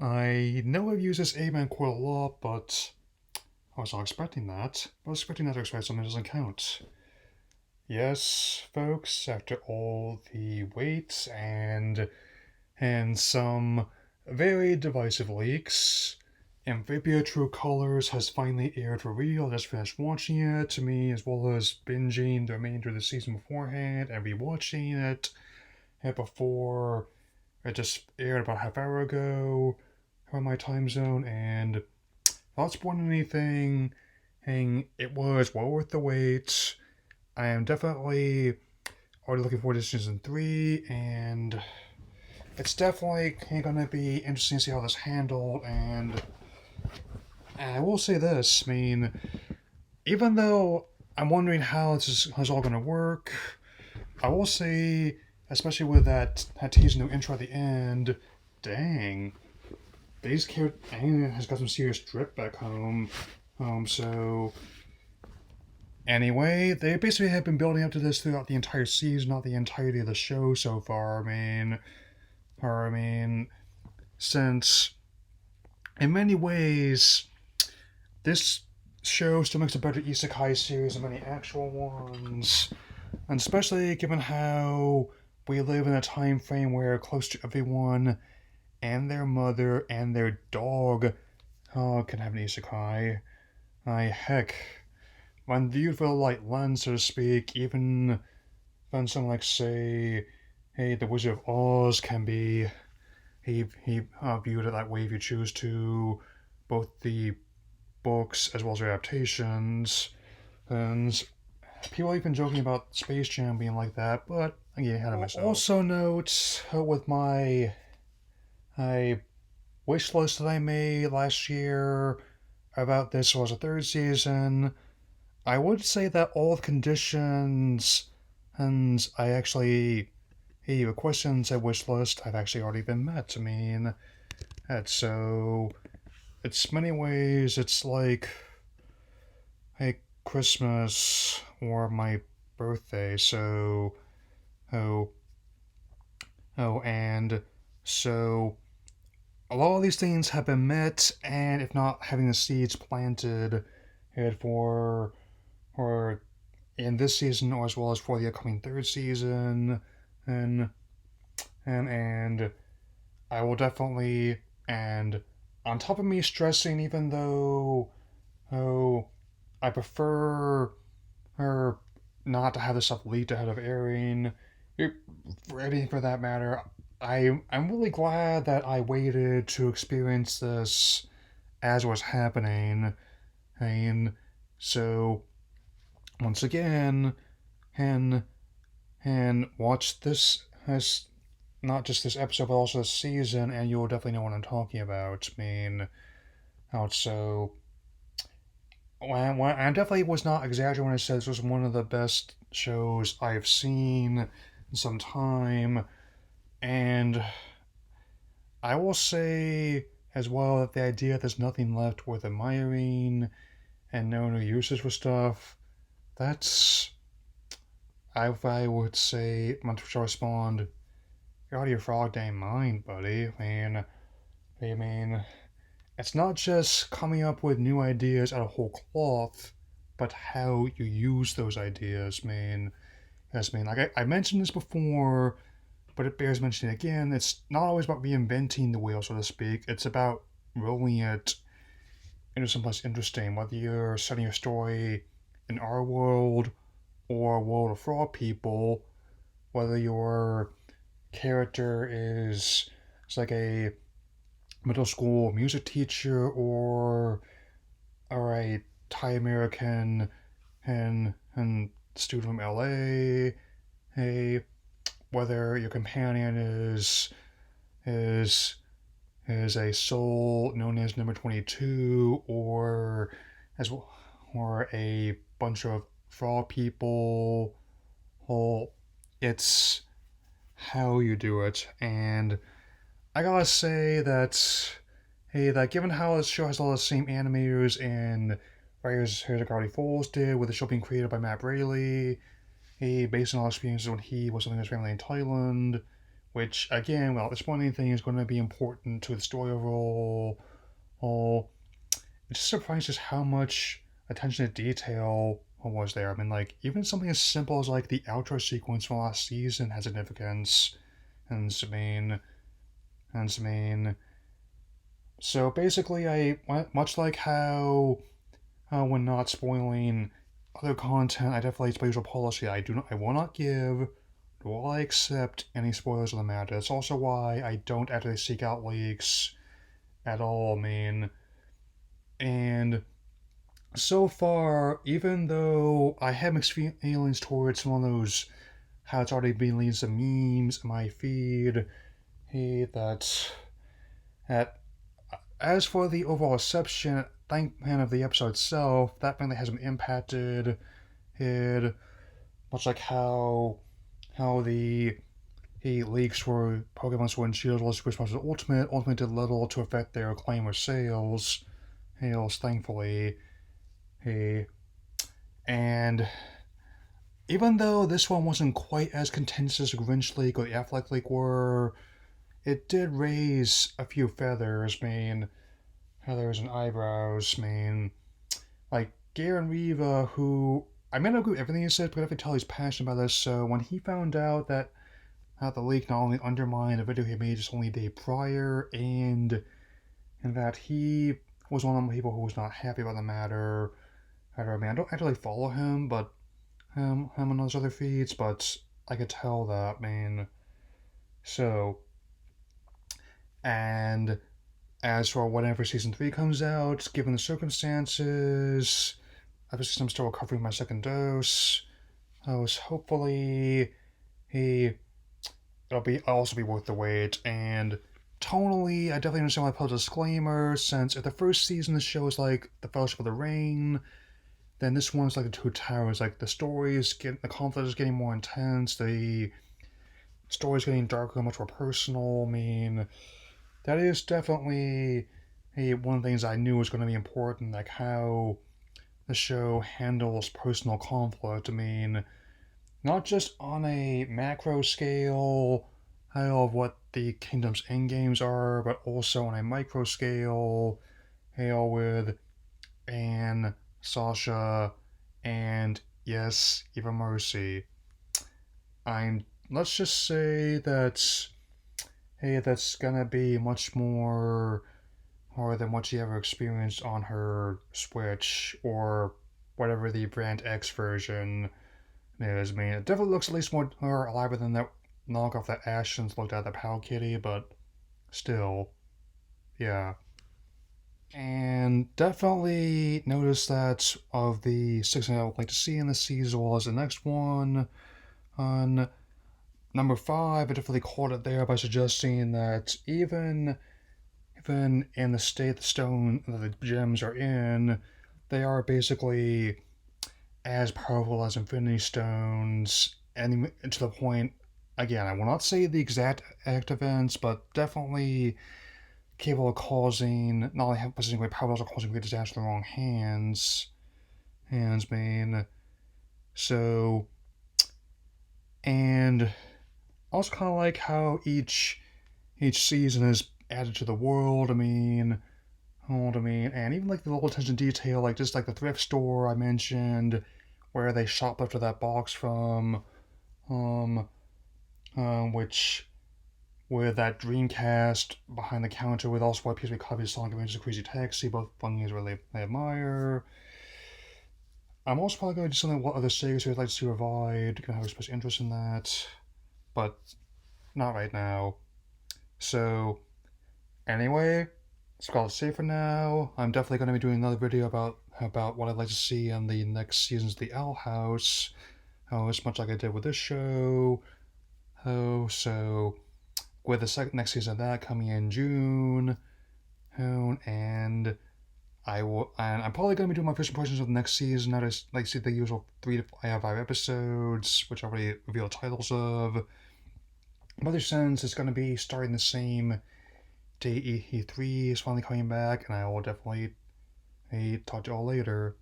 I know I've used this amen quite a lot, but I was not expecting that. I was expecting that to expect something that doesn't count. Yes, folks, after all the wait and some very divisive leaks, Amphibia True Colors has finally aired for real. I just finished watching it, to me, as well as binging the remainder of the season beforehand and rewatching it before it just aired about a half hour ago on my time zone, and without spoiling anything, it was well worth the wait. I am definitely already looking forward to season 3, and it's definitely gonna be interesting to see how this handled. And I will say this: I mean, even though I'm wondering how it's all gonna work, I will say, especially with that teaser new intro at the end, dang, these characters has got some serious drip back home. So anyway, they basically have been building up to this throughout the entire season, not the entirety of the show so far. I mean, since in many ways this show still makes a better isekai series than many actual ones, and especially given how we live in a time frame where close to everyone and their mother and their dog can have an isekai. Heck, when viewed with a light lens, so to speak, even when something like, say, hey, The Wizard of Oz can be viewed that way if you choose to, both the books as well as adaptations. And people even joking about Space Jam being like that, but again, I had myself. Also note with my wish list that I made last year about this was a third season. I would say that all the conditions and I actually the questions at wish list have actually already been met. I mean, so it's many ways it's like Christmas or my birthday. So oh and so a lot of these things have been met, and if not having the seeds planted for or in this season or as well as for the upcoming third season, and and I will definitely, and on top of me stressing, even though I prefer her not to have this stuff leaked ahead of airing, for anything for that matter. I'm really glad that I waited to experience this as it was happening, and so once again, and watch this as not just this episode but also this season, and you'll definitely know what I'm talking about. I mean, so when I definitely was not exaggerating when I said this was one of the best shows I've seen in some time, and I will say as well that the idea that there's nothing left worth admiring and no new uses for stuff, that's I would say I'm to respond. You're out of your frog dang mind, buddy. It's not just coming up with new ideas out of whole cloth, but how you use those ideas. Like I mentioned this before, but it bears mentioning again. It's not always about reinventing the wheel, so to speak. It's about rolling it into someplace interesting. Whether you're setting your story in our world or a world of frog people, whether your character is it's like a middle school music teacher or a Thai American and student from LA. Hey, whether your companion is is a soul known as Number 22, as well, or a bunch of frog people. Well, it's how you do it, and I gotta say that given how this show has all the same animators and writers here that Gravity Falls did, with the show being created by Matt Braley, based on all experiences when he was living with his family in Thailand, which again, well, this one thing is going to be important to the story overall. Oh, it just surprises how much attention to detail was there. I mean, like, even something as simple as like the outro sequence from last season has significance. And I mean, and I mean, so basically, much like how when not spoiling other content, I definitely it's my usual policy. I will not give, nor will I accept any spoilers on the matter. That's also why I don't actually seek out leaks at all. I mean, and so far, even though I have mixed feelings towards some of those, how it's already been leading some memes in my feed, hey, that as for the overall reception, thank man of the episode itself, that really hasn't impacted it, much like how the leaks for Pokemon Sword and Shield was Super Smash Ultimate did little to affect their acclaim or sales, thankfully. Hey, and even though this one wasn't quite as contentious as the Grinch League or the Affleck League were, it did raise a few feathers, feathers and eyebrows, like Garen Riva, who I may not agree with everything he said, but I can tell he's passionate about this. So when he found out that the leak not only undermined a video he made just only a day prior, and that he was one of the people who was not happy about the matter. I don't actually follow him, but him on those other feeds, but I could tell that, So, and as for whenever season 3 comes out, given the circumstances, obviously I'm still recovering my second dose. Hopefully it'll also be worth the wait. And tonally, I definitely understand why I put a disclaimer, since if the first season of the show is like the Fellowship of the Ring, then this one's like the Two Towers. Like the the conflict is getting more intense. The story's getting darker, much more personal. That is definitely one of the things I knew was going to be important, like how the show handles personal conflict. Not just on a macro scale, of what the kingdom's endgames are, but also on a micro scale, with Anne, Sasha, and yes, even Mercy. Let's just say that that's gonna be much more than what she ever experienced on her Switch or whatever the Brand X version is. It definitely looks at least more alive than that knockoff that Ashton's looked at the Pal Kitty, but still, yeah. And definitely notice that of the 6 I would like to see in this season was the next one on number 5. I definitely called it there by suggesting that even in the state the stone that the gems are in, they are basically as powerful as Infinity Stones, and to the point. Again, I will not say the exact events, but definitely capable of causing not only possessing great power, but also causing great disaster in the wrong hands. So, and also kind of like how each season is added to the world. And even like the little attention to detail, like just like the thrift store I mentioned, where they shoplifted that box from, which with that Dreamcast behind the counter with also a piece of copy of Sonic Adventures Crazy Taxi, both fun games really I admire. I'm also probably going to do something what other Segas would like to see revived, given how I express interest in that, but not right now. So, anyway, that's all I'll say for now. I'm definitely going to be doing another video about what I'd like to see in the next seasons of the Owl House, as much like I did with this show. So with the next season of that coming in June, and I'm probably going to be doing my first impressions of the next season. I just like see the usual 3 to 5 episodes, which I already revealed titles of. But there's sense it's going to be starting the same day E3 is finally coming back, and I will definitely talk to you all later.